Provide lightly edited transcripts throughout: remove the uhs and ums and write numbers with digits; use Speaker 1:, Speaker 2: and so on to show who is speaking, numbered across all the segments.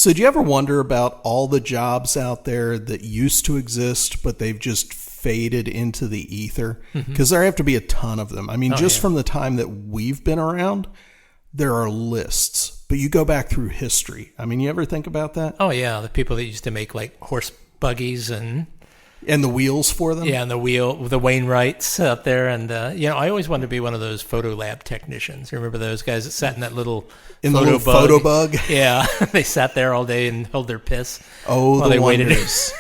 Speaker 1: So do you ever wonder about all the jobs out there that used to exist, but they've just faded into the ether? Because there have to be a ton of them. I mean, from the time that we've been around, there are lists. But you go back through history. I mean, you ever think about that?
Speaker 2: Oh, yeah. The people that used to make like horse buggies and
Speaker 1: the wheels for them?
Speaker 2: Yeah, and the Wainwrights out there. And, I always wanted to be one of those photo lab technicians. You remember those guys that sat in that little
Speaker 1: photo bug?
Speaker 2: Yeah, they sat there all day and held their piss.
Speaker 1: Oh,
Speaker 2: while
Speaker 1: the
Speaker 2: they waited.
Speaker 1: wonders.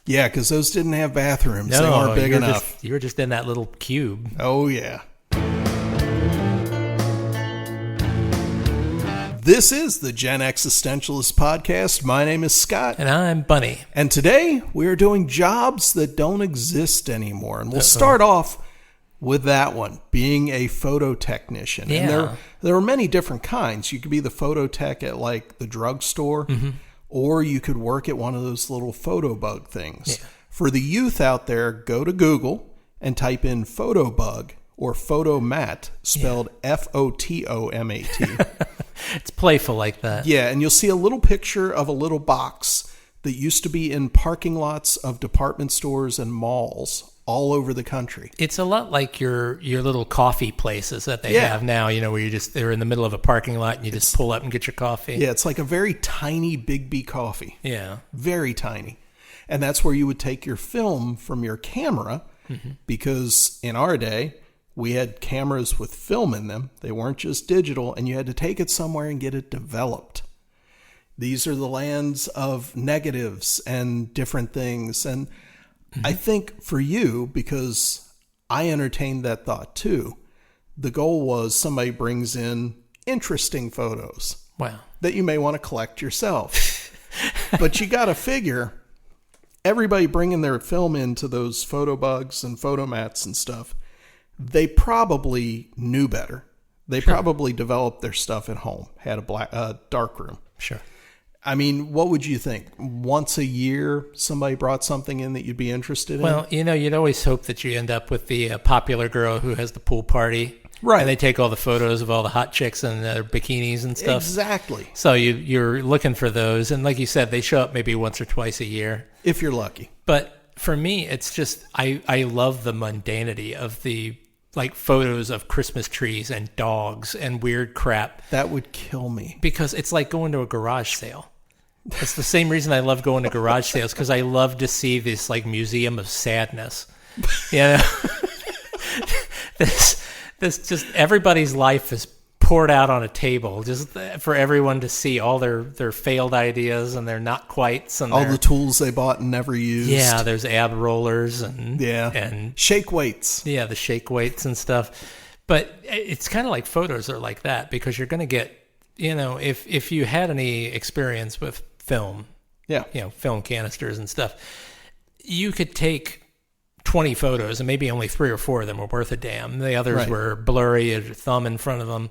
Speaker 1: Yeah, because those didn't have bathrooms. They weren't big enough.
Speaker 2: You were just in that little cube.
Speaker 1: Oh, yeah. This is the Gen Existentialist Podcast. My name is Scott.
Speaker 2: And I'm Bunny.
Speaker 1: And today we are doing jobs that don't exist anymore. And we'll start off with that one, being a photo technician.
Speaker 2: Yeah.
Speaker 1: And there are many different kinds. You could be the photo tech at like the drugstore, or you could work at one of those little photo bug things. Yeah. For the youth out there, go to Google and type in photo bug or Fotomat, spelled Fotomat.
Speaker 2: It's playful like that.
Speaker 1: Yeah, and you'll see a little picture of a little box that used to be in parking lots of department stores and malls all over the country.
Speaker 2: It's a lot like your little coffee places that they have now, where they're in the middle of a parking lot and you just pull up and get your coffee.
Speaker 1: Yeah, it's like a very tiny Big B coffee.
Speaker 2: Yeah.
Speaker 1: Very tiny. And that's where you would take your film from your camera, because in our day, we had cameras with film in them. They weren't just digital, and you had to take it somewhere and get it developed. These are the lands of negatives and different things. And I think for you, because I entertained that thought too, the goal was somebody brings in interesting photos.
Speaker 2: Wow.
Speaker 1: That you may want to collect yourself. But you got to figure, everybody bringing their film into those photo bugs and photomats and stuff, they probably knew better. They probably developed their stuff at home, had a dark room.
Speaker 2: Sure.
Speaker 1: I mean, what would you think? Once a year, somebody brought something in that you'd be interested in?
Speaker 2: Well, you'd always hope that you end up with the popular girl who has the pool party.
Speaker 1: Right.
Speaker 2: And they take all the photos of all the hot chicks and their bikinis and stuff.
Speaker 1: Exactly.
Speaker 2: So you're looking for those. And like you said, they show up maybe once or twice a year.
Speaker 1: If you're lucky.
Speaker 2: But for me, it's just, I love the mundanity of the photos of Christmas trees and dogs and weird crap.
Speaker 1: That would kill me.
Speaker 2: Because it's like going to a garage sale. It's the same reason I love going to garage sales, because I love to see this museum of sadness. This just everybody's life is poured out on a table just for everyone to see, all their failed ideas and their not quites and
Speaker 1: all the tools they bought and never used.
Speaker 2: Yeah, there's ab rollers and
Speaker 1: shake weights.
Speaker 2: Yeah, the shake weights and stuff. But it's kind of like photos are like that, because you're going to get, if you had any experience with film, film canisters and stuff, you could take 20 photos and maybe only 3 or 4 of them were worth a damn. The others were blurry, a thumb in front of them.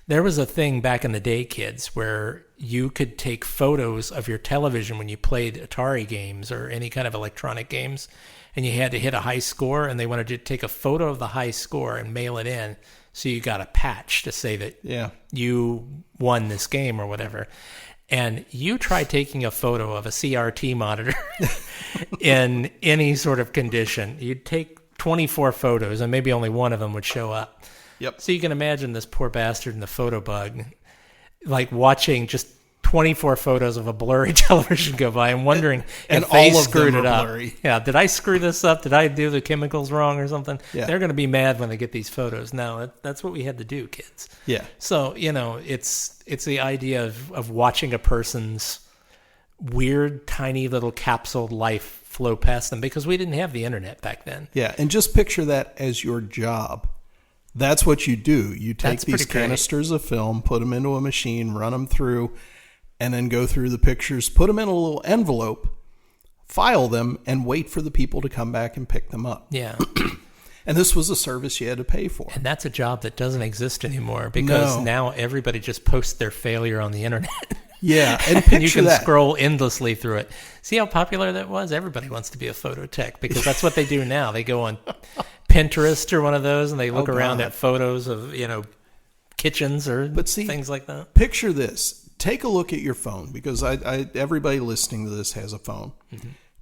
Speaker 2: There was a thing back in the day, kids, where you could take photos of your television when you played Atari games or any kind of electronic games, and you had to hit a high score, and they wanted you to take a photo of the high score and mail it in, so you got a patch to say that you won this game or whatever. And you try taking a photo of a CRT monitor in any sort of condition. You'd take 24 photos, and maybe only one of them would show up.
Speaker 1: Yep.
Speaker 2: So you can imagine this poor bastard in the photo bug, watching just 24 photos of a blurry television go by and wondering
Speaker 1: and
Speaker 2: if they
Speaker 1: all of
Speaker 2: screwed
Speaker 1: them
Speaker 2: it up.
Speaker 1: Blurry.
Speaker 2: Yeah, did I screw this up? Did I do the chemicals wrong or something?
Speaker 1: Yeah.
Speaker 2: They're going to be mad when they get these photos. No, that's what we had to do, kids.
Speaker 1: Yeah.
Speaker 2: So, it's the idea of watching a person's weird, tiny little capsuled life flow past them, because we didn't have the internet back then.
Speaker 1: Yeah, and just picture that as your job. That's what you do. You take these canisters of film, put them into a machine, run them through, and then go through the pictures, put them in a little envelope, file them, and wait for the people to come back and pick them up.
Speaker 2: Yeah.
Speaker 1: And this was a service you had to pay for.
Speaker 2: And that's a job that doesn't exist anymore, because now everybody just posts their failure on the internet.
Speaker 1: Yeah, and picture
Speaker 2: and you can
Speaker 1: that.
Speaker 2: Scroll endlessly through it. See how popular that was? Everybody wants to be a photo tech, because that's what they do now. They go on Pinterest or one of those, and they look around at photos of, kitchens or things like that.
Speaker 1: Picture this. take a look at your phone, because everybody listening to this has a phone.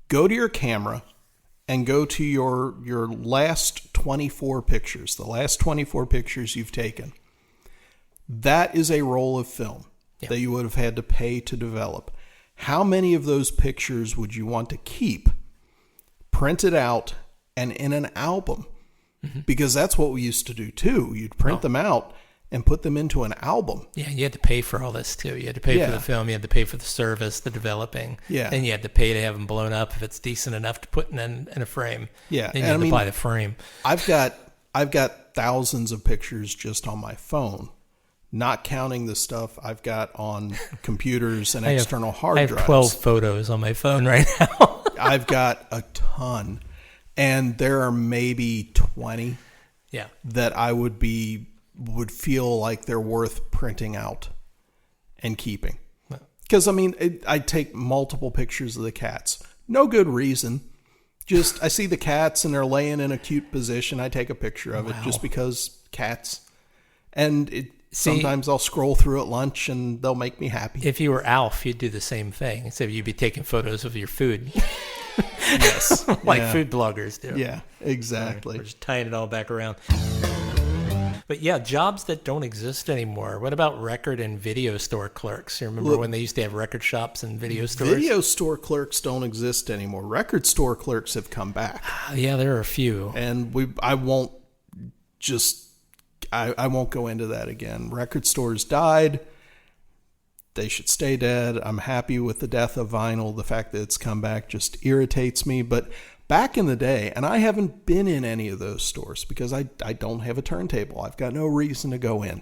Speaker 1: Go to your camera and go to your last 24 pictures, the last 24 pictures you've taken. That is a roll of film that you would have had to pay to develop. How many of those pictures would you want to keep, print it out, and in an album? Because that's what we used to do too. You'd print them out and put them into an album.
Speaker 2: Yeah, you had to pay for all this too. You had to pay for the film, you had to pay for the service, the developing.
Speaker 1: Yeah.
Speaker 2: Then you had to pay to have them blown up if it's decent enough to put in a frame.
Speaker 1: Yeah.
Speaker 2: Then you had to buy the frame.
Speaker 1: I've got thousands of pictures just on my phone, not counting the stuff I've got on computers and external hard drives.
Speaker 2: I have 12 photos on my phone right now.
Speaker 1: I've got a ton. And there are maybe 20 that I would feel like they're worth printing out and keeping. Because, I take multiple pictures of the cats. No good reason. Just, I see the cats and they're laying in a cute position. I take a picture of it just because cats. And sometimes I'll scroll through at lunch and they'll make me happy.
Speaker 2: If you were Alf, you'd do the same thing. Except you'd be taking photos of your food.
Speaker 1: Yes.
Speaker 2: Like food bloggers do.
Speaker 1: Yeah, exactly.
Speaker 2: We're just tying it all back around. But yeah, jobs that don't exist anymore. What about record and video store clerks? You remember when they used to have record shops and video stores?
Speaker 1: Video store clerks don't exist anymore. Record store clerks have come back.
Speaker 2: Yeah, there are a few.
Speaker 1: And I won't go into that again. Record stores died. They should stay dead. I'm happy with the death of vinyl. The fact that it's come back just irritates me. But back in the day, and I haven't been in any of those stores because I don't have a turntable. I've got no reason to go in.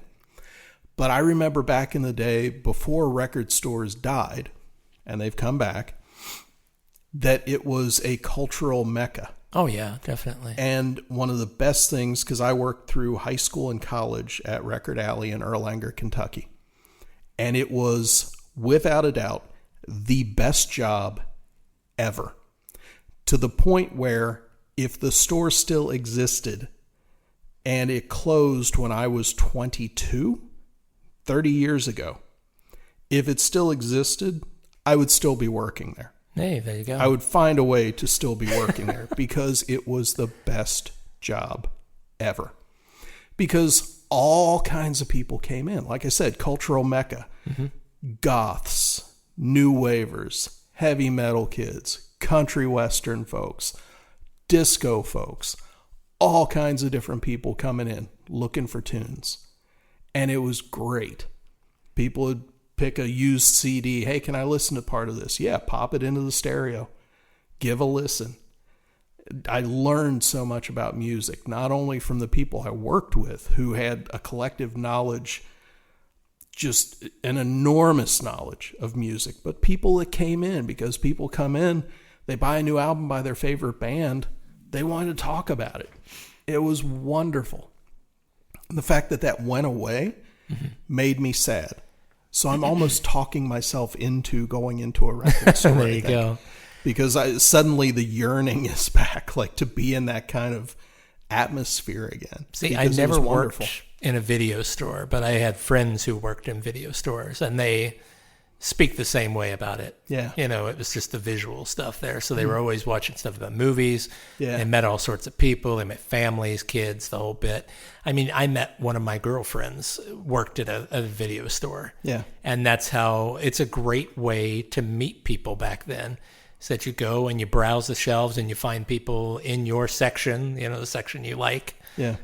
Speaker 1: But I remember back in the day, before record stores died, and they've come back, that it was a cultural mecca.
Speaker 2: Oh, yeah, definitely.
Speaker 1: And one of the best things, because I worked through high school and college at Record Alley in Erlanger, Kentucky. And it was, without a doubt, the best job ever. To the point where if the store still existed and it closed when I was 22, 30 years ago, if it still existed, I would still be working there.
Speaker 2: Hey, there you go.
Speaker 1: I would find a way to still be working there because it was the best job ever. Because all kinds of people came in. Like I said, cultural mecca. Goths, new wavers, heavy metal kids, country western folks, disco folks, all kinds of different people coming in looking for tunes. And it was great. People would pick a used CD. Hey, can I listen to part of this? Yeah, pop it into the stereo. Give a listen. I learned so much about music, not only from the people I worked with who had a collective knowledge, just an enormous knowledge of music, but people that came in, because people come in, they buy a new album by their favorite band, they wanted to talk about it. It was wonderful. And the fact that went away made me sad. So I'm almost talking myself into going into a record store.
Speaker 2: There you go.
Speaker 1: Because suddenly the yearning is back, like to be in that kind of atmosphere again.
Speaker 2: See, I never worked in a video store, but I had friends who worked in video stores, and they speak the same way about it.
Speaker 1: Yeah.
Speaker 2: It was just the visual stuff there. So they were always watching stuff about movies.
Speaker 1: Yeah.
Speaker 2: They met all sorts of people. They met families, kids, the whole bit. I mean, I met one of my girlfriends worked at a video store.
Speaker 1: Yeah.
Speaker 2: And that's how it's a great way to meet people back then. So that you go and you browse the shelves and you find people in your section, the section you like,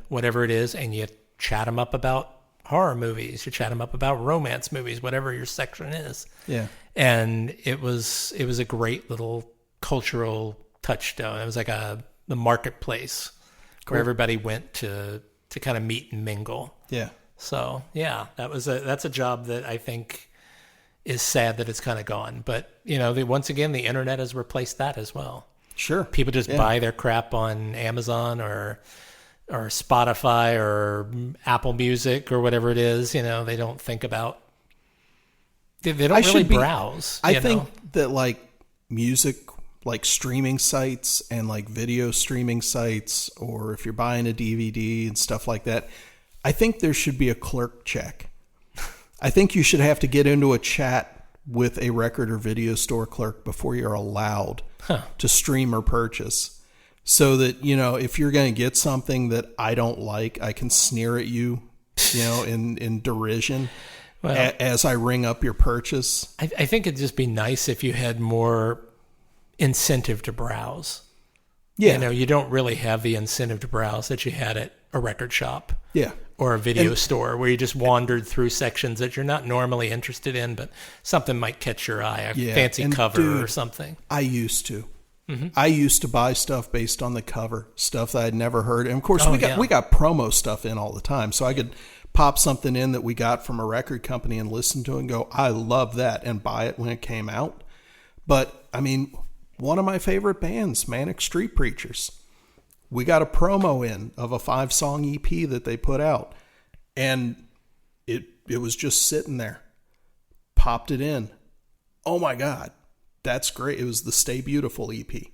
Speaker 2: whatever it is, and you chat them up about horror movies, you chat them up about romance movies, whatever your section is.
Speaker 1: Yeah.
Speaker 2: And it was a great little cultural touchstone. It was like the marketplace where everybody went to kind of meet and mingle.
Speaker 1: Yeah.
Speaker 2: So yeah, that's a job that I think is sad that it's kind of gone. But, once again, the internet has replaced that as well.
Speaker 1: Sure.
Speaker 2: People just buy their crap on Amazon or Spotify or Apple Music or whatever it is. They don't think about, they don't really browse.
Speaker 1: I think that like music, like streaming sites and like video streaming sites, or if you're buying a DVD and stuff like that, I think there should be a clerk check. I think you should have to get into a chat with a record or video store clerk before you're allowed to stream or purchase. So that, if you're going to get something that I don't like, I can sneer at you, in derision as I ring up your purchase.
Speaker 2: I think it'd just be nice if you had more incentive to browse. Yeah. You don't really have the incentive to browse that you had at a record shop.
Speaker 1: Yeah.
Speaker 2: Or a video store where you just wandered through sections that you're not normally interested in, but something might catch your eye, a fancy cover or something.
Speaker 1: I used to. Mm-hmm. I used to buy stuff based on the cover, stuff that I'd never heard. And of course, we got promo stuff in all the time. So I could pop something in that we got from a record company and listen to it and go, I love that, and buy it when it came out. But, one of my favorite bands, Manic Street Preachers, we got a promo in of a 5-song EP that they put out, and it was just sitting there. Popped it in. Oh my God, that's great. It was the Stay Beautiful EP.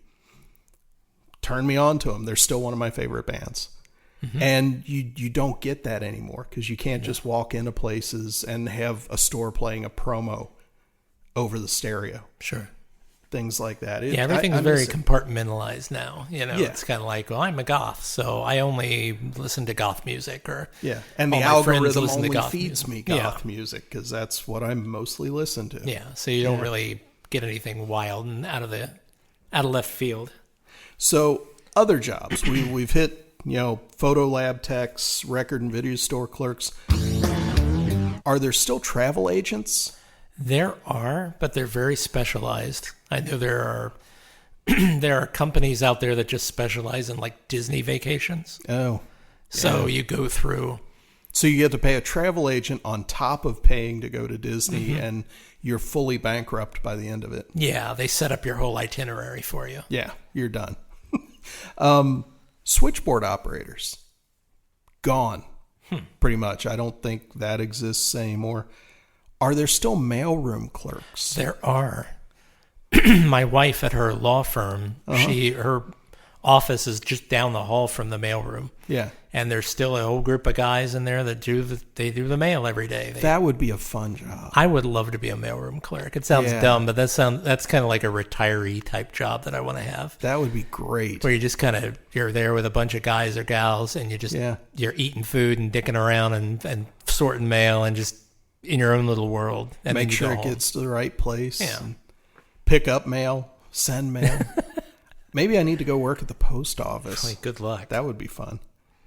Speaker 1: Turned me on to them. They're still one of my favorite bands. Mm-hmm. And you don't get that anymore because you can't just walk into places and have a store playing a promo over the stereo.
Speaker 2: Sure.
Speaker 1: Things like that.
Speaker 2: Everything's very compartmentalized now. It's kind of like, well, I'm a goth, so I only listen to goth music, or
Speaker 1: and the algorithm only feeds me goth music because that's what I mostly listen to.
Speaker 2: Yeah, so you don't really get anything wild and out of left field.
Speaker 1: So other jobs, we've hit photo lab techs, record and video store clerks. Are there still travel agents?
Speaker 2: There are, but they're very specialized. I know there are companies out there that just specialize in like Disney vacations.
Speaker 1: Oh.
Speaker 2: So you go through.
Speaker 1: So you get to pay a travel agent on top of paying to go to Disney, and you're fully bankrupt by the end of it.
Speaker 2: Yeah, they set up your whole itinerary for you.
Speaker 1: Yeah, you're done. Switchboard operators. Gone. Pretty much. I don't think that exists anymore. Are there still mailroom clerks?
Speaker 2: There are. My wife at her law firm, her office is just down the hall from the mailroom.
Speaker 1: Yeah.
Speaker 2: And there's still a whole group of guys in there that do the mail every day.
Speaker 1: That would be a fun job.
Speaker 2: I would love to be a mailroom clerk. It sounds dumb, but that's kind of like a retiree type job that I want to have.
Speaker 1: That would be great.
Speaker 2: Where you just you're there with a bunch of guys or gals, and you're eating food and dicking around and sorting mail and just in your own little world. And
Speaker 1: make sure it gets to the right place. Yeah. And pick up mail, send mail. Maybe I need to go work at the post office.
Speaker 2: Good luck.
Speaker 1: That would be fun.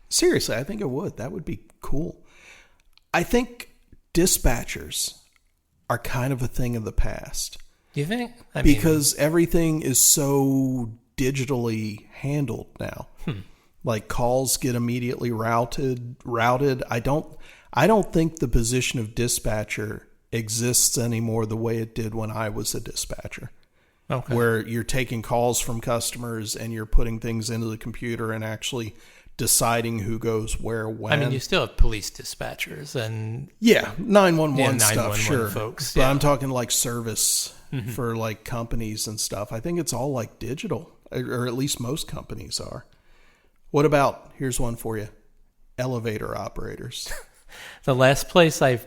Speaker 1: Seriously, I think it would. That would be cool. I think dispatchers are kind of a thing of the past.
Speaker 2: You think?
Speaker 1: Because everything is so digitally handled now. Like calls get immediately routed. I don't think the position of dispatcher exists anymore the way it did when I was a dispatcher. Okay. Where you're taking calls from customers and you're putting things into the computer and actually deciding who goes where, when.
Speaker 2: You still have police dispatchers and
Speaker 1: 911 stuff,
Speaker 2: 911
Speaker 1: sure.
Speaker 2: Folks,
Speaker 1: but I'm talking like service for like companies and stuff. I think it's all like digital, or at least most companies are. What about, here's one for you, elevator operators.
Speaker 2: The last place I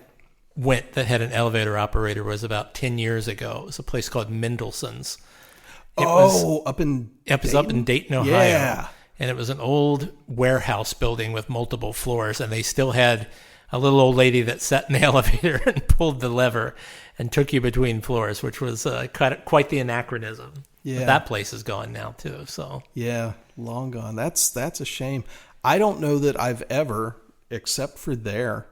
Speaker 2: went that had an elevator operator was about 10 years ago. It was a place called Mendelssohn's. It was up in Dayton, Ohio. Yeah. And it was an old warehouse building with multiple floors, and they still had a little old lady that sat in the elevator and pulled the lever and took you between floors, which was quite the anachronism. Yeah. But that place is gone now too. So
Speaker 1: yeah, long gone. That's a shame. I don't know that I've ever, except for there,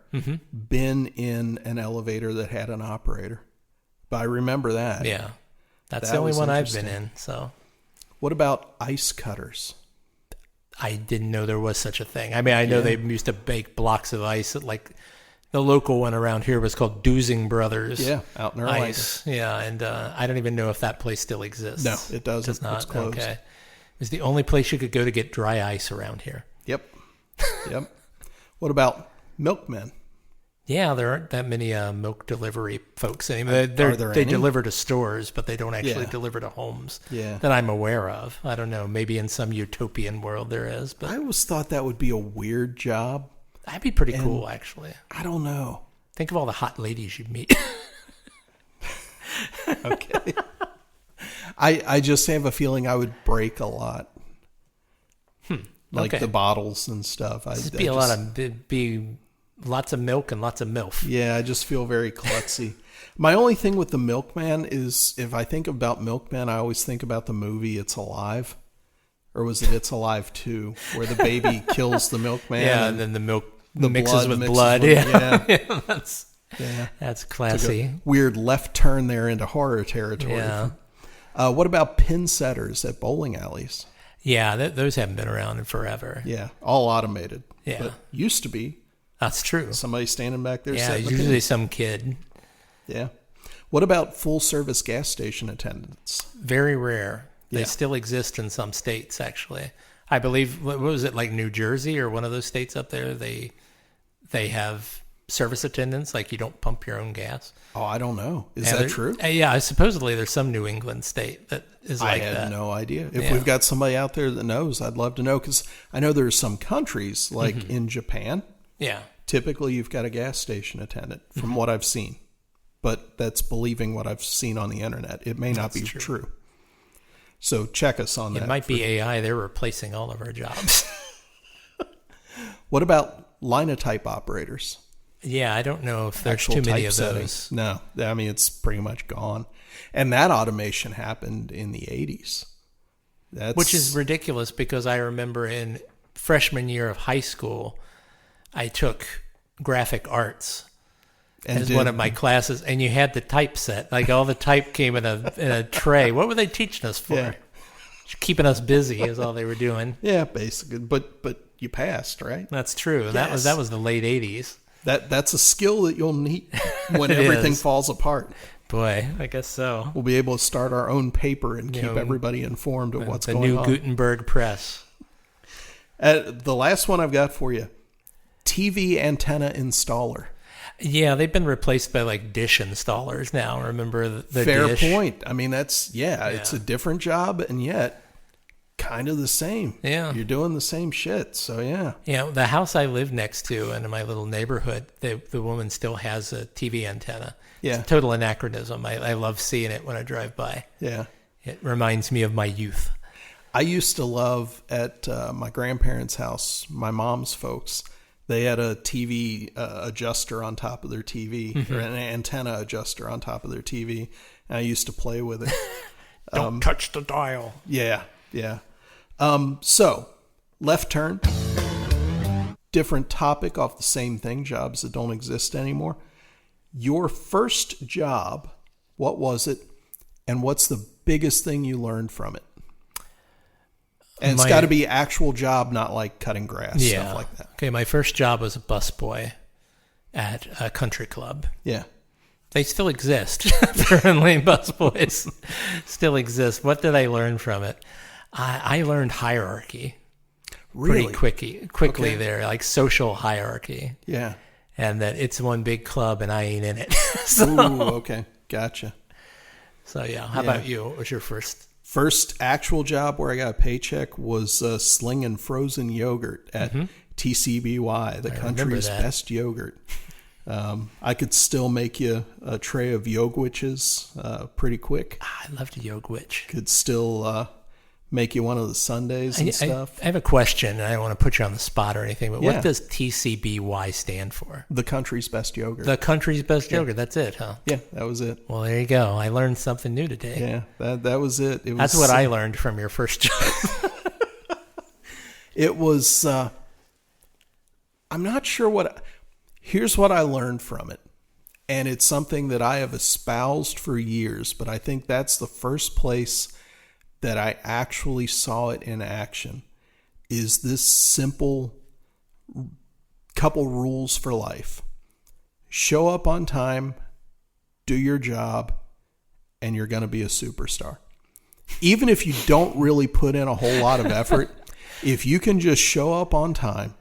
Speaker 1: been in an elevator that had an operator. But I remember that.
Speaker 2: Yeah. That's the only one I've been in. So,
Speaker 1: what about ice cutters?
Speaker 2: I didn't know there was such a thing. I know they used to bake blocks of ice. Like the local one around here was called Doozing Brothers.
Speaker 1: Yeah, out in Erlanger.
Speaker 2: Ice. Yeah, and I don't even know if that place still exists.
Speaker 1: No, it doesn't.
Speaker 2: It does not.
Speaker 1: It's closed.
Speaker 2: Okay. It's the only place you could go to get dry ice around here.
Speaker 1: Yep. What about milkmen?
Speaker 2: Yeah, there aren't that many milk delivery folks anymore. They deliver to stores, but they don't actually deliver to homes that I'm aware of. I don't know. Maybe in some utopian world there is. But
Speaker 1: I always thought that would be a weird job.
Speaker 2: That'd be pretty cool, actually.
Speaker 1: I don't know.
Speaker 2: Think of all the hot ladies you meet.
Speaker 1: Okay. I just have a feeling I would break a lot. Like the bottles and stuff.
Speaker 2: Be lots of milk and lots of MILF.
Speaker 1: Yeah, I just feel very klutzy. My only thing with the milkman is if I think about milkman, I always think about the movie It's Alive. Or was it It's Alive 2, where the baby kills the milkman?
Speaker 2: Yeah, and then the milk mixes with blood. Yeah. That's classy.
Speaker 1: Took a weird left turn there into horror territory.
Speaker 2: Yeah.
Speaker 1: What about pin setters at bowling alleys?
Speaker 2: Yeah, those haven't been around in forever.
Speaker 1: Yeah, all automated.
Speaker 2: Yeah.
Speaker 1: But used to be.
Speaker 2: That's true.
Speaker 1: Somebody standing back there.
Speaker 2: Yeah, usually some kid.
Speaker 1: Yeah. What about full-service gas station attendants?
Speaker 2: Very rare. They still exist in some states, actually. I believe, what was it, like New Jersey or one of those states up there? They have service attendants, like you don't pump your own gas.
Speaker 1: Oh, I don't know. Is that true?
Speaker 2: Yeah, supposedly there's some New England state that is like that.
Speaker 1: I had no idea. If we've got somebody out there that knows, I'd love to know, because I know there's some countries, like in Japan, typically you've got a gas station attendant, from what I've seen. But that's believing what I've seen on the internet. It may not be true. So check us on that.
Speaker 2: It might be AI. They're replacing all of our jobs.
Speaker 1: What about linotype operators?
Speaker 2: Yeah, I don't know if there's too many of those.
Speaker 1: No, I mean, it's pretty much gone. And that automation happened in the 80s.
Speaker 2: Which is ridiculous, because I remember in freshman year of high school, I took graphic arts as one of my classes, and you had the typeset. Like all the type came in a tray. What were they teaching us for?
Speaker 1: Yeah.
Speaker 2: Keeping us busy is all they were doing.
Speaker 1: Yeah, basically. But you passed, right?
Speaker 2: That's true.
Speaker 1: Yes.
Speaker 2: That was the late 80s.
Speaker 1: That's a skill that you'll need when everything falls apart.
Speaker 2: Boy, I guess so.
Speaker 1: We'll be able to start our own paper and keep everybody informed of what's going on.
Speaker 2: The new Gutenberg press.
Speaker 1: The last one I've got for you, TV antenna installer.
Speaker 2: Yeah, they've been replaced by like dish installers now. Remember the
Speaker 1: Fair
Speaker 2: dish?
Speaker 1: point. I mean, it's a different job, and yet kind of the same.
Speaker 2: Yeah.
Speaker 1: You're doing the same shit, so yeah.
Speaker 2: Yeah, the house I live next to in my little neighborhood, the woman still has a TV antenna.
Speaker 1: Yeah.
Speaker 2: It's a total anachronism. I love seeing it when I drive by.
Speaker 1: Yeah.
Speaker 2: It reminds me of my youth.
Speaker 1: I used to love at my grandparents' house, my mom's folks, they had a TV adjuster on top of their TV, or an antenna adjuster on top of their TV, and I used to play with it.
Speaker 2: Don't touch the dial.
Speaker 1: Yeah, yeah. So, left turn, different topic off the same thing, jobs that don't exist anymore. Your first job, what was it, and what's the biggest thing you learned from it? And it's got to be actual job, not like cutting grass, stuff like that.
Speaker 2: Okay, my first job was a busboy at a country club.
Speaker 1: Yeah.
Speaker 2: They still exist. Apparently, busboys still exist. What did I learn from it? I learned hierarchy.
Speaker 1: Really?
Speaker 2: Pretty quickly there, like social hierarchy.
Speaker 1: Yeah.
Speaker 2: And that it's one big club and I ain't in it.
Speaker 1: Ooh, okay. Gotcha.
Speaker 2: So, yeah. How about you? What was your first?
Speaker 1: First actual job where I got a paycheck was slinging frozen yogurt at TCBY, the country's best yogurt. I could still make you a tray of yogwiches pretty quick.
Speaker 2: I loved yogwich.
Speaker 1: Could still make you one of the sundaes and stuff.
Speaker 2: I have a question, and I don't want to put you on the spot or anything, but what does TCBY stand for?
Speaker 1: The country's best yogurt.
Speaker 2: The country's best yogurt. That's it, huh?
Speaker 1: Yeah, that was it.
Speaker 2: Well, there you go. I learned something new today.
Speaker 1: Yeah, that was it.
Speaker 2: That's what I learned from your first job.
Speaker 1: It was, I'm not sure what, here's what I learned from it. And it's something that I have espoused for years, but I think that's the first place that I actually saw it in action, is this simple couple rules for life. Show up on time, do your job, and you're going to be a superstar. Even if you don't really put in a whole lot of effort, if you can just show up on time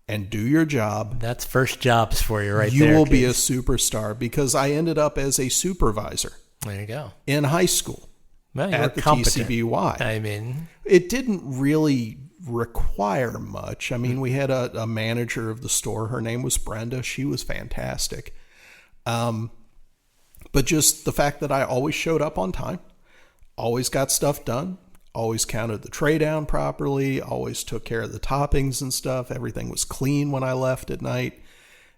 Speaker 1: and do your job,
Speaker 2: that's first jobs for you there.
Speaker 1: You will be a superstar, because I ended up as a supervisor.
Speaker 2: There you go.
Speaker 1: In high school.
Speaker 2: Well,
Speaker 1: at the TCBY.
Speaker 2: I mean,
Speaker 1: it didn't really require much. I mean, we had a manager of the store. Her name was Brenda. She was fantastic. But just the fact that I always showed up on time, always got stuff done, always counted the tray down properly, always took care of the toppings and stuff. Everything was clean when I left at night.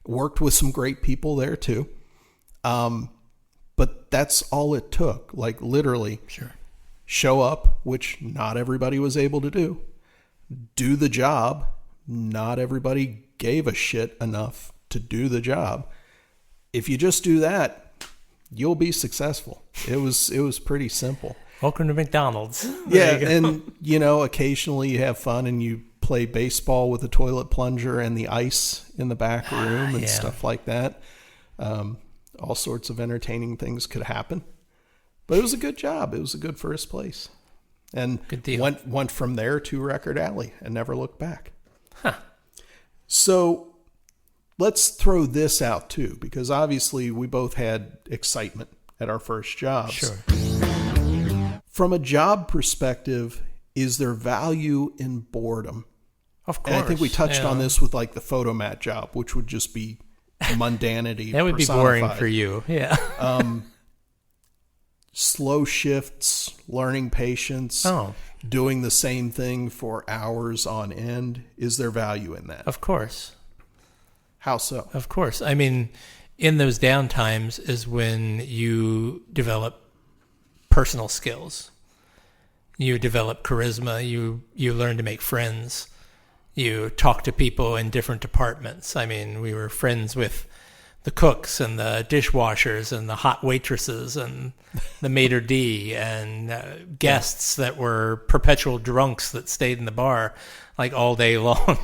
Speaker 1: Worked with some great people there too. But that's all it took. Like literally show up, which not everybody was able to do the job. Not everybody gave a shit enough to do the job. If you just do that, you'll be successful. It was pretty simple.
Speaker 2: Welcome to McDonald's.
Speaker 1: Yeah, and occasionally you have fun and you play baseball with a toilet plunger and the ice in the back room and stuff like that. All sorts of entertaining things could happen. But it was a good job. It was a good first place. And
Speaker 2: good deal.
Speaker 1: Went from there to Record Alley and never looked back.
Speaker 2: Huh.
Speaker 1: So let's throw this out too, because obviously we both had excitement at our first jobs.
Speaker 2: Sure.
Speaker 1: From a job perspective, is there value in boredom?
Speaker 2: Of course.
Speaker 1: And I think we touched on this with like the Fotomat job, which would just be mundanity.
Speaker 2: That would be boring for you. Yeah.
Speaker 1: Slow shifts, learning patience, doing the same thing for hours on end. Is there value in that?
Speaker 2: Of course.
Speaker 1: How so?
Speaker 2: Of course. I mean, in those downtimes is when you develop personal skills. You develop charisma. You learn to make friends. You talk to people in different departments. I mean, we were friends with the cooks and the dishwashers and the hot waitresses and the maitre d' and guests that were perpetual drunks that stayed in the bar like all day long.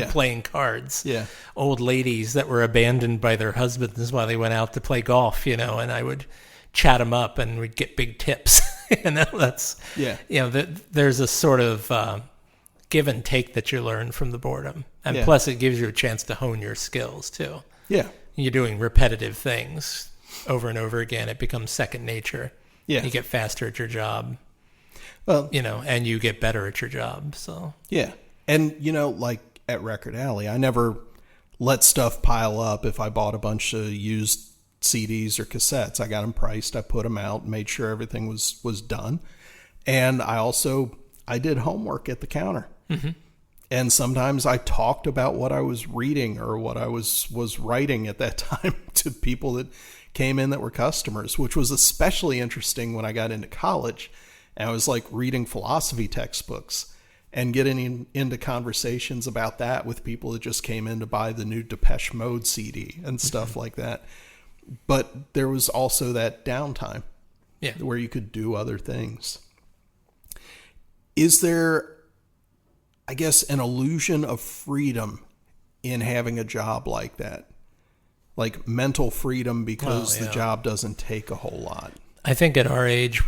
Speaker 2: Playing cards. Yeah. Old ladies that were abandoned by their husbands while they went out to play golf, and I would chat them up and we'd get big tips. That's, there's a sort of give and take that you learn from the boredom. And plus it gives you a chance to hone your skills too. Yeah. You're doing repetitive things over and over again. It becomes second nature. Yeah. You get faster at your job. Well, and you get better at your job. So, yeah. And, like, at Record Alley, I never let stuff pile up. If I bought a bunch of used CDs or cassettes, I got them priced, I put them out, made sure everything was done. And I did homework at the counter. Mm-hmm. And sometimes I talked about what I was reading or what I was writing at that time to people that came in that were customers, which was especially interesting when I got into college. And I was like reading philosophy textbooks and getting into conversations about that with people that just came in to buy the new Depeche Mode CD and stuff like that. But there was also that downtime where you could do other things. Is there, I guess, an illusion of freedom in having a job like that? Like mental freedom because the job doesn't take a whole lot. I think at our age,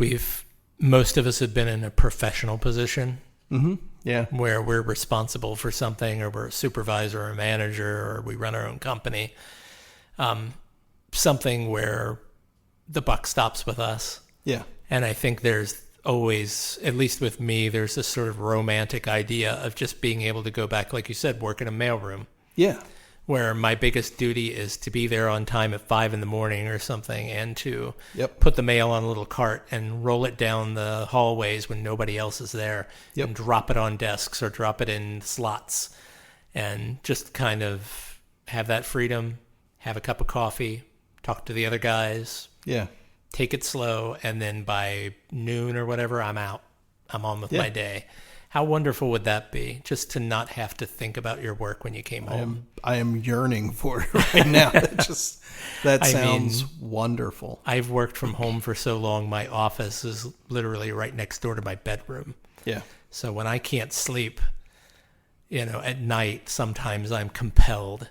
Speaker 2: most of us have been in a professional position. Mm-hmm. Yeah. Where we're responsible for something, or we're a supervisor or a manager, or we run our own company. Something where the buck stops with us. Yeah. And I think there's always, at least with me, there's this sort of romantic idea of just being able to go back, like you said, work in a mailroom. Yeah. Where my biggest duty is to be there on time at 5 a.m. or something, and to put the mail on a little cart and roll it down the hallways when nobody else is there, and drop it on desks or drop it in slots, and just kind of have that freedom, have a cup of coffee, talk to the other guys, take it slow, and then by noon or whatever, I'm out. I'm on with my day. How wonderful would that be, just to not have to think about your work when you came home? I am yearning for it right now. That sounds wonderful. I've worked from home for so long, my office is literally right next door to my bedroom. Yeah. So when I can't sleep, at night, sometimes I'm compelled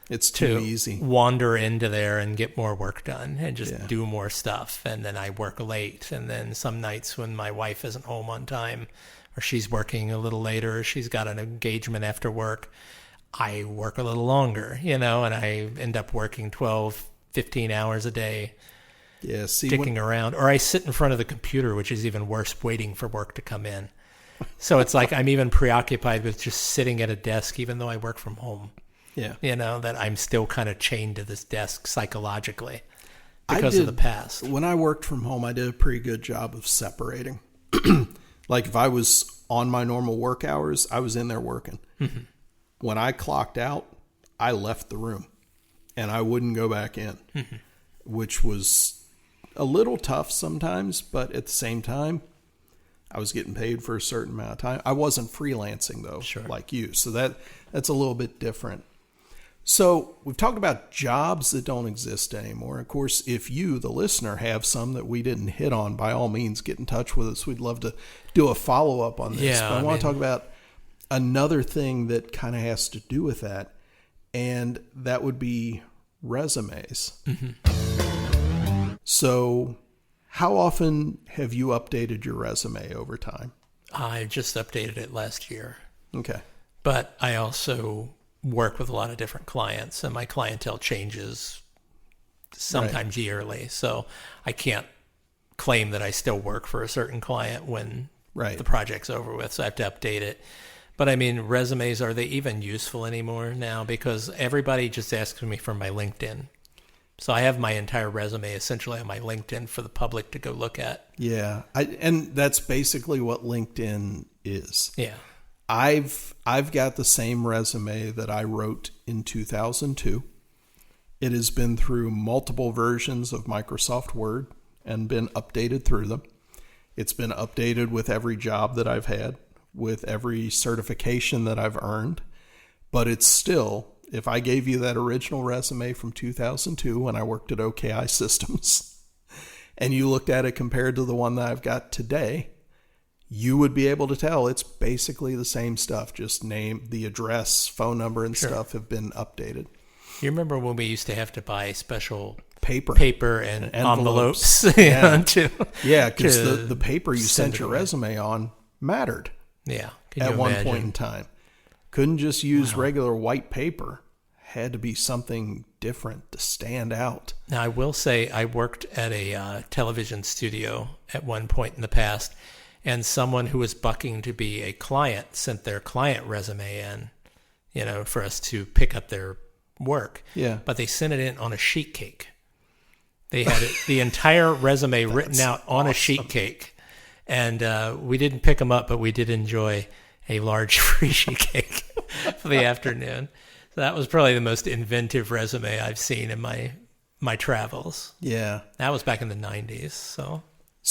Speaker 2: It's too easy. Wander into there and get more work done and just do more stuff. And then I work late. And then some nights when my wife isn't home on time, or she's working a little later, or she's got an engagement after work, I work a little longer, and I end up working 12, 15 hours a day, sticking around. Or I sit in front of the computer, which is even worse, waiting for work to come in. So it's like I'm even preoccupied with just sitting at a desk, even though I work from home.
Speaker 1: Yeah.
Speaker 2: That I'm still kind of chained to this desk psychologically because of the past.
Speaker 1: When I worked from home, I did a pretty good job of separating. Like if I was on my normal work hours, I was in there working. Mm-hmm. When I clocked out, I left the room and I wouldn't go back in, which was a little tough sometimes, but at the same time, I was getting paid for a certain amount of time. I wasn't freelancing though, like you. So that's a little bit different. So we've talked about jobs that don't exist anymore. Of course, if you, the listener, have some that we didn't hit on, by all means, get in touch with us. We'd love to do a follow-up on this.
Speaker 2: Yeah,
Speaker 1: but I want to talk about another thing that kind of has to do with that, and that would be resumes. Mm-hmm. So how often have you updated your resume over time?
Speaker 2: I just updated it last year.
Speaker 1: Okay.
Speaker 2: But I also work with a lot of different clients, and my clientele changes sometimes yearly. So I can't claim that I still work for a certain client when the project's over with. So I have to update it. But I mean, resumes, are they even useful anymore now? Because everybody just asks me for my LinkedIn. So I have my entire resume essentially on my LinkedIn for the public to go look at.
Speaker 1: Yeah. And that's basically what LinkedIn is.
Speaker 2: Yeah.
Speaker 1: I've got the same resume that I wrote in 2002. It has been through multiple versions of Microsoft Word and been updated through them. It's been updated with every job that I've had, with every certification that I've earned. But it's still, if I gave you that original resume from 2002 when I worked at OKI Systems, and you looked at it compared to the one that I've got today, you would be able to tell it's basically the same stuff. Just name, the address, phone number, and stuff have been updated.
Speaker 2: You remember when we used to have to buy special
Speaker 1: paper
Speaker 2: and envelopes?
Speaker 1: Yeah, because the paper you sent your resume on mattered.
Speaker 2: Yeah,
Speaker 1: at one point in time. Couldn't just use regular white paper. Had to be something different to stand out.
Speaker 2: Now, I will say I worked at a television studio at one point in the past, and someone who was bucking to be a client sent their client resume in, for us to pick up their work.
Speaker 1: Yeah.
Speaker 2: But they sent it in on a sheet cake. They had the entire resume written out on a sheet cake. And we didn't pick them up, but we did enjoy a large free sheet cake for the afternoon. So that was probably the most inventive resume I've seen in my travels.
Speaker 1: Yeah.
Speaker 2: That was back in the 90s.
Speaker 1: So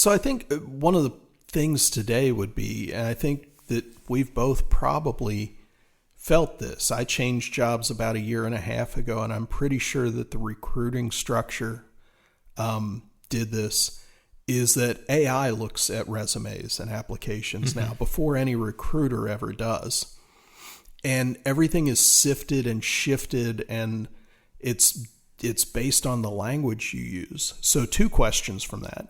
Speaker 1: I think one of the things today would be, and I think that we've both probably felt this. I changed jobs about a year and a half ago, and I'm pretty sure that the recruiting structure did this, is that AI looks at resumes and applications now before any recruiter ever does. And everything is sifted and shifted, and it's based on the language you use. So 2 questions from that.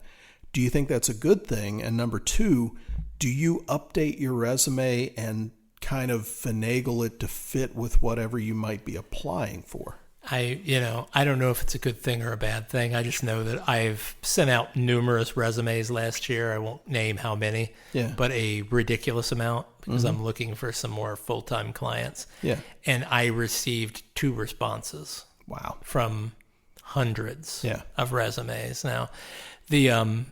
Speaker 1: Do you think that's a good thing? And number 2, do you update your resume and kind of finagle it to fit with whatever you might be applying for?
Speaker 2: I don't know if it's a good thing or a bad thing. I just know that I've sent out numerous resumes last year. I won't name how many, but a ridiculous amount because I'm looking for some more full-time clients.
Speaker 1: Yeah.
Speaker 2: And I received 2 responses.
Speaker 1: Wow.
Speaker 2: From hundreds of resumes. Now, and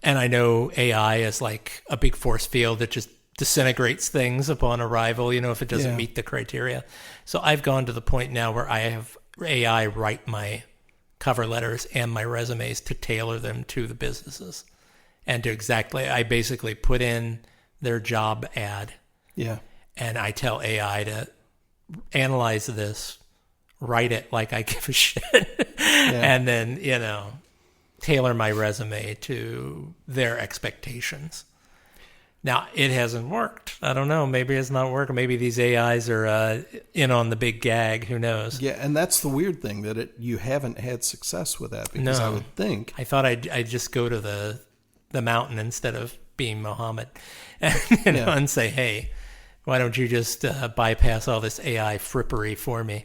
Speaker 2: I know AI is like a big force field that just disintegrates things upon arrival, if it doesn't meet the criteria. So I've gone to the point now where I have AI write my cover letters and my resumes to tailor them to the businesses. And I basically put in their job ad.
Speaker 1: Yeah.
Speaker 2: And I tell AI to analyze this, write it like I give a shit, and then, tailor my resume to their expectations. Now, it hasn't worked. I don't know. Maybe it's not working. Maybe these AIs are in on the big gag. Who knows?
Speaker 1: Yeah, and that's the weird thing, that you haven't had success with that, because I would think...
Speaker 2: I thought I'd just go to the mountain instead of being Muhammad and say, hey, why don't you just bypass all this AI frippery for me?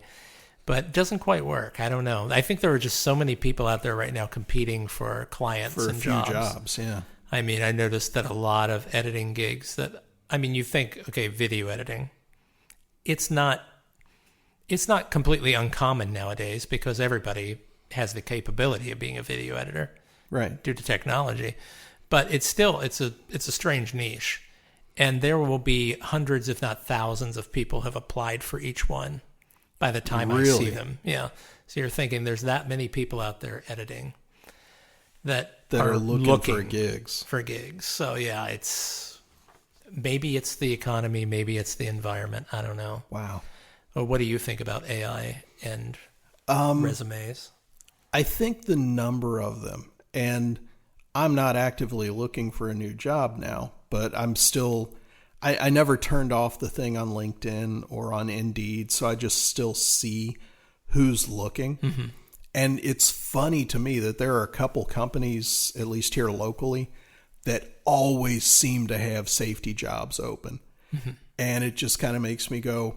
Speaker 2: But it doesn't quite work. I don't know. I think there are just so many people out there right now competing for clients and jobs.
Speaker 1: For a few jobs, yeah.
Speaker 2: I mean, I noticed that a lot of editing gigs you think, okay, video editing, it's not completely uncommon nowadays because everybody has the capability of being a video editor,
Speaker 1: right?
Speaker 2: Due to technology, but it's a strange niche, and there will be hundreds, if not thousands, of people have applied for each one by the time I see them. Yeah, so you're thinking there's that many people out there editing that are looking for gigs. So yeah, maybe it's the economy, maybe it's the environment. I don't know.
Speaker 1: Wow.
Speaker 2: Well, what do you think about AI and resumes?
Speaker 1: I think the number of them, and I'm not actively looking for a new job now, but I'm still, I never turned off the thing on LinkedIn or on Indeed, so I just still see who's looking. Mm-hmm. And it's funny to me that there are a couple companies, at least here locally, that always seem to have safety jobs open. Mm-hmm. And it just kind of makes me go,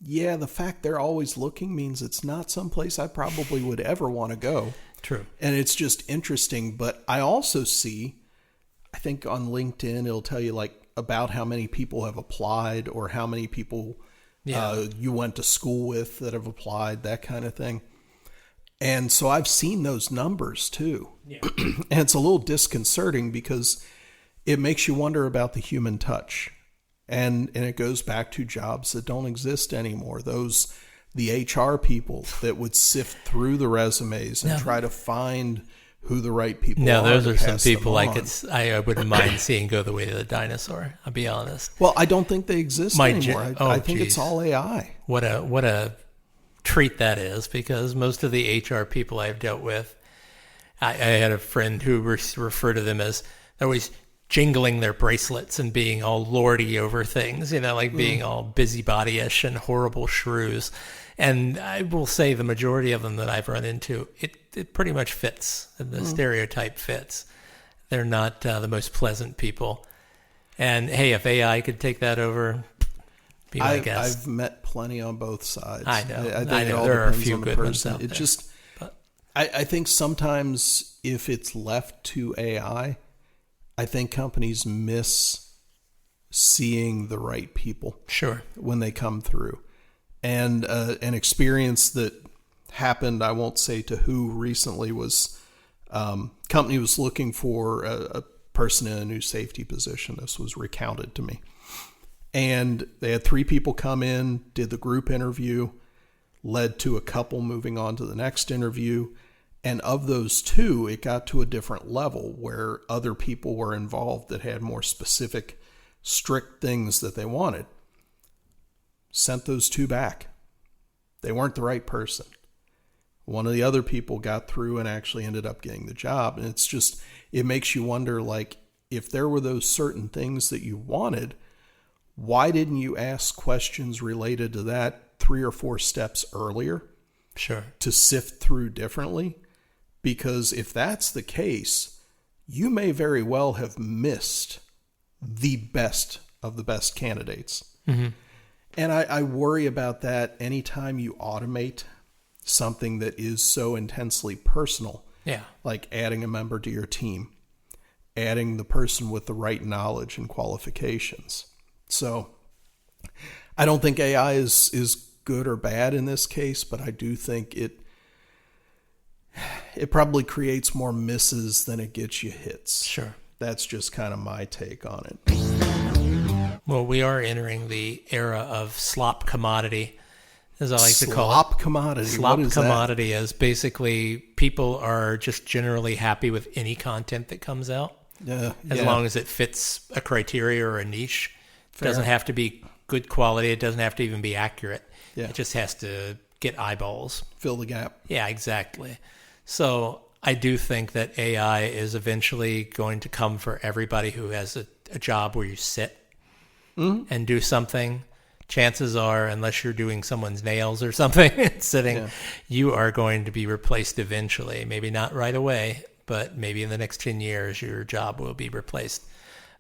Speaker 1: yeah, the fact they're always looking means it's not someplace I probably would ever want to go.
Speaker 2: True.
Speaker 1: And it's just interesting. But I also see, I think on LinkedIn, it'll tell you like about how many people have applied or how many people you went to school with that have applied, that kind of thing. And so I've seen those numbers too. Yeah. And it's a little disconcerting because it makes you wonder about the human touch. And it goes back to jobs that don't exist anymore. The HR people that would sift through the resumes and try to find who the right people are.
Speaker 2: No, those are some people I wouldn't mind seeing go the way of the dinosaur. I'll be honest.
Speaker 1: Well, I don't think they exist anymore. I think it's all AI.
Speaker 2: What a treat that is, because most of the HR people I've dealt with, I had a friend who referred to them as always jingling their bracelets and being all lordy over things, being all busybody-ish and horrible shrews. And I will say the majority of them that I've run into, it pretty much fits. The stereotype fits. They're not the most pleasant people. And hey, if AI could take that over, be my guest.
Speaker 1: I've met plenty on both sides.
Speaker 2: I know.
Speaker 1: I think it all
Speaker 2: there are a
Speaker 1: depends
Speaker 2: few
Speaker 1: on the
Speaker 2: good ones
Speaker 1: person.
Speaker 2: out there.
Speaker 1: I think sometimes if it's left to AI, I think companies miss seeing the right people.
Speaker 2: Sure.
Speaker 1: When they come through. And an experience that happened, I won't say to who recently, was company was looking for a person in a new safety position. This was recounted to me. And they had 3 people come in, did the group interview, led to a couple moving on to the next interview. And of those 2, it got to a different level where other people were involved that had more specific, strict things that they wanted. Sent those 2 back. They weren't the right person. One of the other people got through and actually ended up getting the job. And it makes you wonder, like, if there were those certain things that you wanted, why didn't you ask questions related to that 3 or 4 steps earlier?
Speaker 2: Sure. To
Speaker 1: sift through differently? Because if that's the case, you may very well have missed the best of the best candidates. Mm-hmm. And I worry about that anytime you automate something that is so intensely personal.
Speaker 2: Yeah. Like
Speaker 1: adding a member to your team, adding the person with the right knowledge and qualifications. So I don't think AI is good or bad in this case, but I do think it probably creates more misses than it gets you hits.
Speaker 2: Sure.
Speaker 1: That's just kind of my take on it.
Speaker 2: Well, we are entering the era of slop commodity, as I like to call it.
Speaker 1: Slop commodity.
Speaker 2: Slop commodity is basically people are just generally happy with any content that comes out. As long as it fits a criteria or a niche. Fair. It doesn't have to be good quality. It doesn't have to even be accurate. Yeah. It just has to get eyeballs.
Speaker 1: Fill the gap.
Speaker 2: Yeah, exactly. So I do think that AI is eventually going to come for everybody who has a job where you sit and do something. Chances are, unless you're doing someone's nails or something, sitting, you are going to be replaced eventually. Maybe not right away, but maybe in the next 10 years, your job will be replaced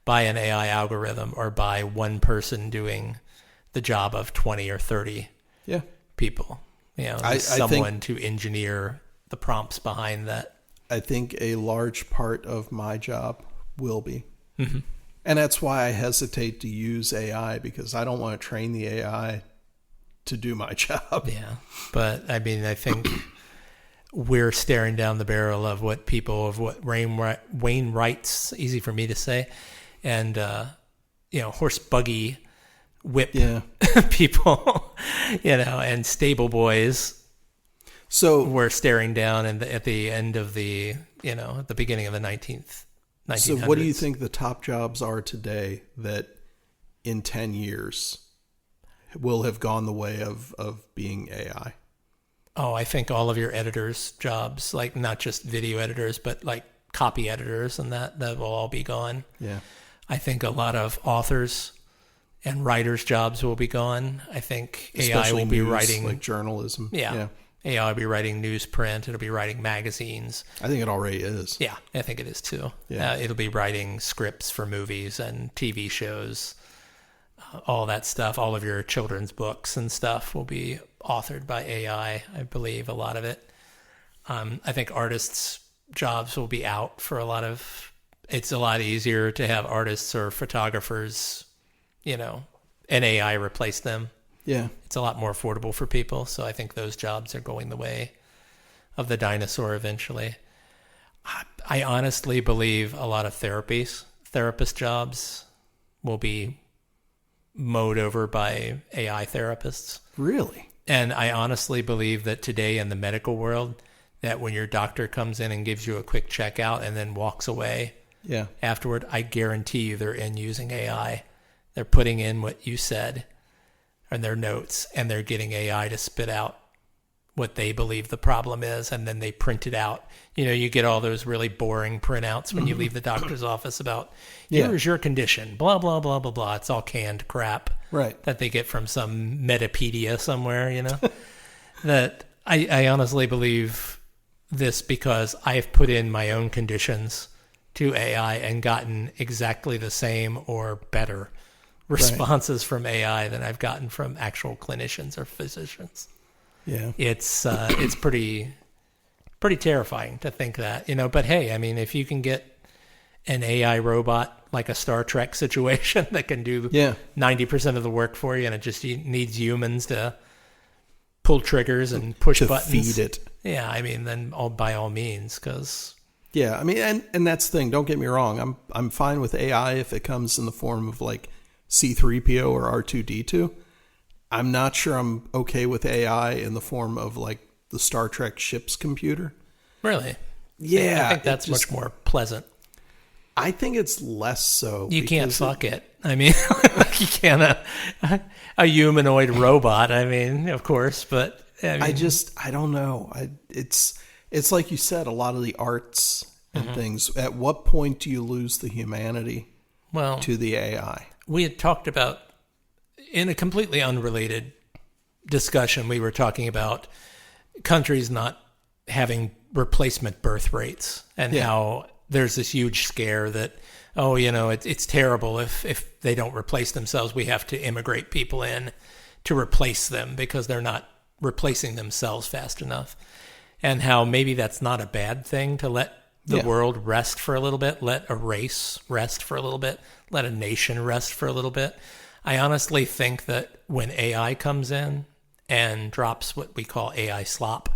Speaker 2: by an AI algorithm or by one person doing the job of 20 or 30 people. Someone to engineer the prompts behind that.
Speaker 1: I think a large part of my job will be.
Speaker 2: Mm-hmm.
Speaker 1: And that's why I hesitate to use AI, because I don't want to train the AI to do my job.
Speaker 2: Yeah. But I mean, I think we're staring down the barrel of what Wainwright's, easy for me to say, and, horse buggy whip people, and stable boys.
Speaker 1: So
Speaker 2: we're staring down at the end of the, at the beginning of the 1900s.
Speaker 1: So what do you think the top jobs are today that in 10 years will have gone the way of being AI?
Speaker 2: Oh, I think all of your editors' jobs, like not just video editors, but like copy editors, and that will all be gone.
Speaker 1: Yeah.
Speaker 2: I think a lot of authors and writers' jobs will be gone. I think AI will be writing
Speaker 1: like journalism.
Speaker 2: Yeah. AI will be writing newsprint. It'll be writing magazines.
Speaker 1: I think it already is.
Speaker 2: Yeah, I think it is too.
Speaker 1: Yeah.
Speaker 2: It'll be writing scripts for movies and TV shows, all that stuff. All of your children's books and stuff will be authored by AI, I believe, a lot of it. I think artists' jobs will be out for a lot of... It's a lot easier to have artists or photographers, and AI replace them.
Speaker 1: Yeah.
Speaker 2: It's a lot more affordable for people. So I think those jobs are going the way of the dinosaur eventually. I honestly believe a lot of therapist jobs will be mowed over by AI therapists.
Speaker 1: Really?
Speaker 2: And I honestly believe that today in the medical world, that when your doctor comes in and gives you a quick checkout and then walks away afterward, I guarantee you they're using AI. They're putting in what you said in their notes, and they're getting AI to spit out what they believe the problem is, and then they print it out. You get all those really boring printouts when you leave the doctor's office about, here's your condition, blah, blah, blah, blah, blah. It's all canned crap that they get from some Metapedia somewhere, That I honestly believe this because I've put in my own conditions to AI and gotten exactly the same or better responses from AI than I've gotten from actual clinicians or physicians.
Speaker 1: Yeah.
Speaker 2: It's pretty terrifying to think that, but hey, I mean, if you can get an AI robot like a Star Trek situation that can do 90% of the work for you, and it just needs humans to pull triggers and push buttons.
Speaker 1: Feed it.
Speaker 2: Yeah, I mean, then by all means, because...
Speaker 1: Yeah, I mean, and that's the thing. Don't get me wrong. I'm fine with AI if it comes in the form of like C-3PO or R2-D2. I'm not sure I'm okay with AI in the form of like the Star Trek ship's computer.
Speaker 2: Really?
Speaker 1: Yeah.
Speaker 2: I think that's much more pleasant.
Speaker 1: I think it's less so.
Speaker 2: You can't fuck it. I mean, you can't a humanoid robot. I mean, of course, but I mean,
Speaker 1: I don't know. It's like you said, a lot of the arts and things. At what point do you lose the humanity to the AI?
Speaker 2: We had talked about, in a completely unrelated discussion, we were talking about countries not having replacement birth rates and how there's this huge scare that, it's terrible if they don't replace themselves. We have to immigrate people in to replace them because they're not replacing themselves fast enough. And how maybe that's not a bad thing to let the world rest for a little bit, let a race rest for a little bit, let a nation rest for a little bit. I honestly think that when AI comes in and drops what we call AI slop,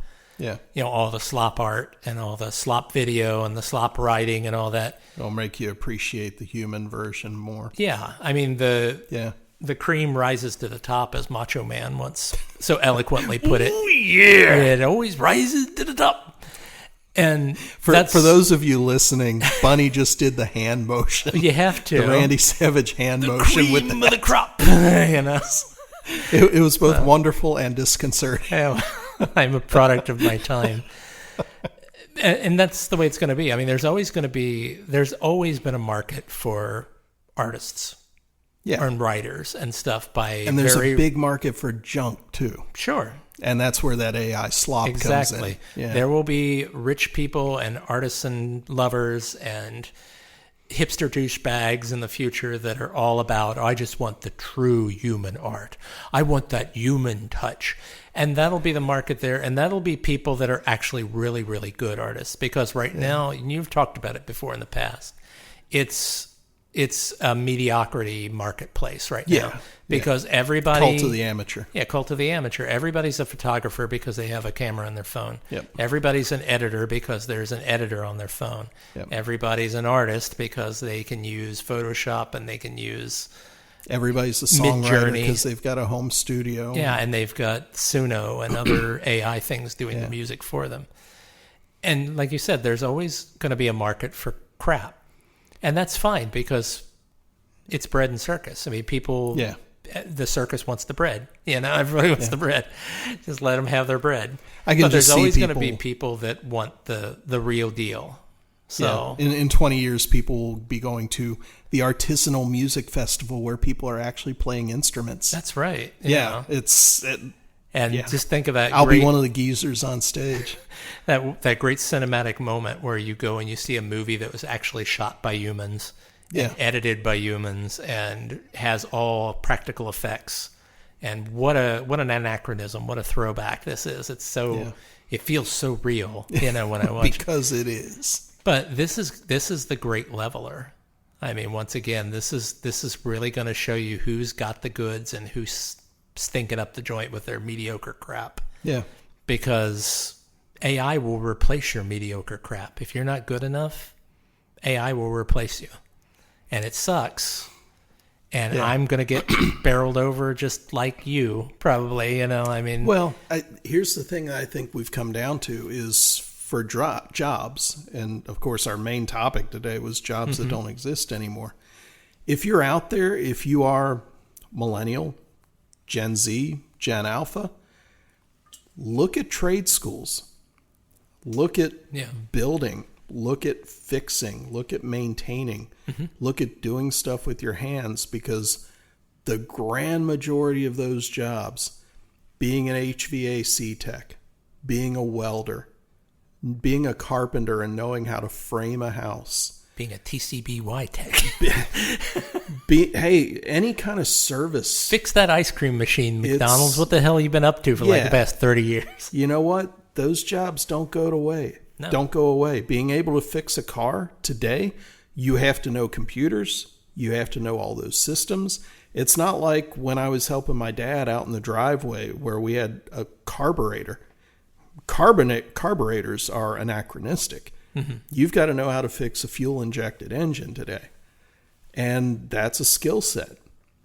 Speaker 2: all the slop art and all the slop video and the slop writing and all that.
Speaker 1: It'll make you appreciate the human version more.
Speaker 2: Yeah. I mean, the cream rises to the top, as Macho Man once so eloquently put it.
Speaker 1: Oh, yeah.
Speaker 2: It always rises to the top. And
Speaker 1: for those of you listening, Bunny just did the hand motion.
Speaker 2: You have to.
Speaker 1: The Randy Savage hand motion
Speaker 2: cream
Speaker 1: with
Speaker 2: of the crop.
Speaker 1: It was both wonderful and disconcerting.
Speaker 2: I'm a product of my time. And that's the way it's going to be. I mean, there's always been a market for artists. And writers and stuff
Speaker 1: and there's a big market for junk too.
Speaker 2: Sure.
Speaker 1: And that's where that AI slop comes in. Yeah.
Speaker 2: There will be rich people and artisan lovers and hipster douchebags in the future that are all about, I just want the true human art. I want that human touch. And that'll be the market there. And that'll be people that are actually really, really good artists. Because right now, and you've talked about it before in the past, it's a mediocrity marketplace right now because everybody
Speaker 1: cult of the amateur.
Speaker 2: Yeah, cult of the amateur. Everybody's a photographer because they have a camera on their phone.
Speaker 1: Yep.
Speaker 2: Everybody's an editor because there's an editor on their phone.
Speaker 1: Yep.
Speaker 2: Everybody's an artist because they can use Photoshop and they can use
Speaker 1: everybody's a songwriter because they've got a home studio.
Speaker 2: Yeah, and they've got Suno and other AI things doing the music for them. And like you said, there's always going to be a market for crap. And that's fine because it's bread and circus. I mean, people, the circus wants the bread. Everybody wants the bread. Just let them have their bread. But there's always going to be people that want the real deal. So
Speaker 1: in 20 years, people will be going to the artisanal music festival where people are actually playing instruments.
Speaker 2: That's right.
Speaker 1: Just
Speaker 2: think of that.
Speaker 1: I'll be one of the geezers on stage.
Speaker 2: That great cinematic moment where you go and you see a movie that was actually shot by humans, and edited by humans, and has all practical effects. And what an anachronism! What a throwback this is! It's so it feels so real, when I watch
Speaker 1: because it is.
Speaker 2: But this is the great leveler. I mean, once again, this is really going to show you who's got the goods and who's stinking up the joint with their mediocre crap.
Speaker 1: Yeah.
Speaker 2: Because AI will replace your mediocre crap. If you're not good enough, AI will replace you. And it sucks. And I'm going to get barreled over just like you, probably, I mean.
Speaker 1: Well, here's the thing I think we've come down to is for jobs, and of course our main topic today was jobs that don't exist anymore. If you're out there, if you are millennial, Gen Z, Gen Alpha, look at trade schools. Look at building. Look at fixing. Look at maintaining. Look at doing stuff with your hands, because the grand majority of those jobs, being an HVAC tech, being a welder, being a carpenter and knowing how to frame a house,
Speaker 2: being a TCBY tech,
Speaker 1: any kind of service.
Speaker 2: Fix that ice cream machine, McDonald's. What the hell have you been up to for like the past 30 years?
Speaker 1: You know what? Those jobs don't go away.
Speaker 2: No.
Speaker 1: Don't go away. Being able to fix a car today, you have to know computers. You have to know all those systems. It's not like when I was helping my dad out in the driveway where we had a carburetor. Carburetors are anachronistic. You've got to know how to fix a fuel-injected engine today. And that's a skill set.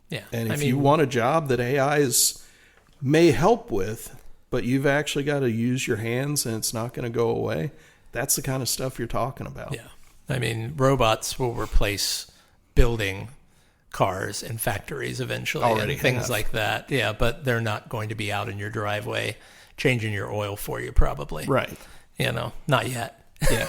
Speaker 2: Yeah.
Speaker 1: And if you want a job that AI may help with, but you've actually got to use your hands and it's not going to go away, that's the kind of stuff you're talking about.
Speaker 2: Yeah. I mean, robots will replace building cars in factories eventually and things like that. Yeah, but they're not going to be out in your driveway changing your oil for you, probably.
Speaker 1: Right.
Speaker 2: Not yet.
Speaker 1: Yeah.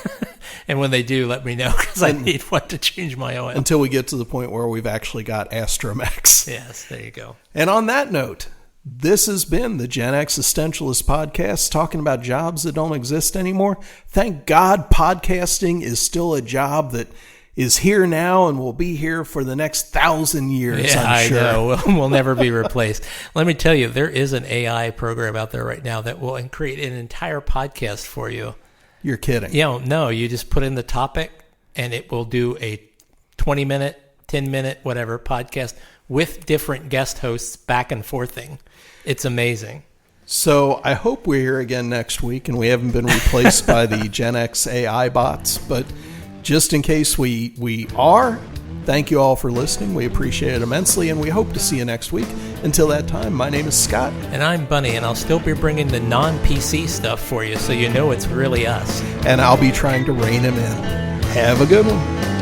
Speaker 2: And when they do, let me know, because I need one to change my oil.
Speaker 1: Until we get to the point where we've actually got Astromechs.
Speaker 2: Yes, there you go.
Speaker 1: And on that note, this has been the Gen Existentialist Podcast, talking about jobs that don't exist anymore. Thank God podcasting is still a job that is here now and will be here for the next 1,000 years, I'm sure.
Speaker 2: I know. We'll never be replaced. Let me tell you, there is an AI program out there right now that will create an entire podcast for you.
Speaker 1: You're kidding.
Speaker 2: No, you just put in the topic and it will do a 20-minute, 10-minute, whatever podcast with different guest hosts back and forthing. It's amazing.
Speaker 1: So I hope we're here again next week and we haven't been replaced by the Gen X AI bots, but just in case we are, thank you all for listening. We appreciate it immensely, and we hope to see you next week. Until that time, my name is Scott.
Speaker 2: And I'm Bunny, and I'll still be bringing the non-PC stuff for you so you know it's really us.
Speaker 1: And I'll be trying to rein him in. Have a good one.